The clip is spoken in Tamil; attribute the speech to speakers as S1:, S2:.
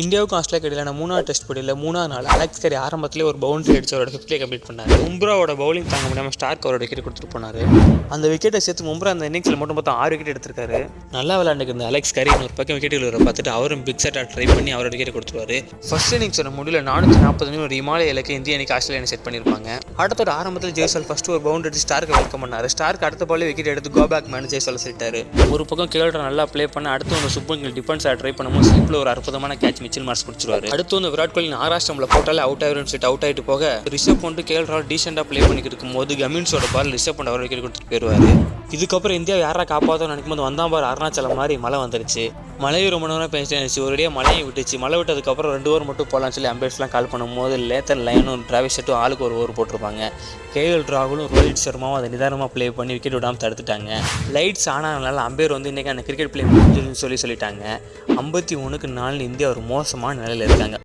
S1: இந்தியாவுக்கும் ஆஸ்திரேலியாவுக்கு இடையிலான 3வது டெஸ்ட் போட்டியில் 3வது நாள் அலெக்ஸ் கேரி ஆரம்பத்திலே ஒரு பவுண்டரி அடிச்சு அவரோட 50 கம்ப்ளீட் பண்ணார். மும்ராவோட பவுலிங் தாங்க முடியாமல் ஸ்டார்க் அவரோட விக்கெட் கொடுத்துட்டு போனார். அந்த விக்கெட்டை சேர்த்து மும்ரா அந்த இன்னிங்ஸில் மொத்தம் 6 விக்கெட் எடுத்திருக்காரு. நல்லா விளையாண்டுக்கு இந்த அலெக்ஸ் கேரி இன்னொரு பக்கம் விக்கெட்டுகளை பார்த்துட்டு அவரும் பிக் செட்டாக ட்ரை பண்ணி அவரோட விக்கெட் கொடுத்துருவாரு. ஃபர்ஸ்ட் இன்னிங்ஸோட முடிவில் 440 ஒரு இமாலய இலக்கை இந்திய அணிக்கு ஆஸ்திரேலியா செட் பண்ணியிருப்பாங்க. ஆட்டத்தோட ஆரம்பத்தில் ஜெய்ஸ்வால் ஃபர்ஸ்ட் ஒரு பவுண்டரி அடிச்சு ஸ்டார்க்கை வெல்கம் பண்ணார். ஸ்டார்க் அடுத்த பாலே விக்கெட் எடுத்து கோ பேக் மேனு ஜெய்ஸ்வால் சொல்லிட்டாரு. ஒரு பக்கம் கேஎல் நல்லா ப்ளே பண்ண அடுத்து வந்து சுப்மன் கில் டிஃபென்ஸாக ட்ரை பண்ணும்போது ஸ்லிப்பில் ஒரு அற்புதமான கேட்ச் மிச்சல் மார்க்ஸ் பிடிச்சிருவாரு. அடுத்து வந்து விராட் கோலி ஆராஷ்டிரமில் போட்டாலே அவுட் ஆயிரும் சொல்லிட்டு அவுட் ஆகிட்டு போக ரிஷப் பண்ட் கேஎல் ராகுல் டீசெண்டாக ப்ளே பண்ணிட்டு இருக்கும்போது கமின்ஸோட பால் ரிஷப் பண்ட் அவர் விக்கெட் கொடுத்துட்டு போயிடுவாரு. இதுக்கப்புறம் இந்தியா யாரா காப்பாற்றோன்னு நினைக்கும் போது வந்தான் பார் அருணாச்சலம் மாதிரி மழை வந்துருச்சு. மழையும் ரொம்ப நேரம் பேசிட்டு இருந்துச்சு. ஒரேடியாக மழையை விட்டுச்சு. மழை விட்டதுக்கப்புறம் 2 ஓவர் மட்டும் போகலான்னு சொல்லி அம்பேர்ஸ்லாம் கால் பண்ணும்போது லேத்தர் லைனும் டிராவிஸ் ஹெட்டும் ஆளுக்கு ஒரு ஓவர் போட்டிருப்பாங்க. கேஎல் ராகுலும் ரோஹித் சர்மாவும் அதை நிதானமாக ப்ளே பண்ணி விக்கெட் விடாமல் தடுத்துட்டாங்க. லைட்ஸ் ஆனதுனால அம்பேர் வந்து இன்றைக்கி அந்த கிரிக்கெட் ப்ளே முடிஞ்சுன்னு சொல்லிட்டாங்க. 51-4 இந்தியா ஒரு மோசமான நிலையில் இருக்காங்க.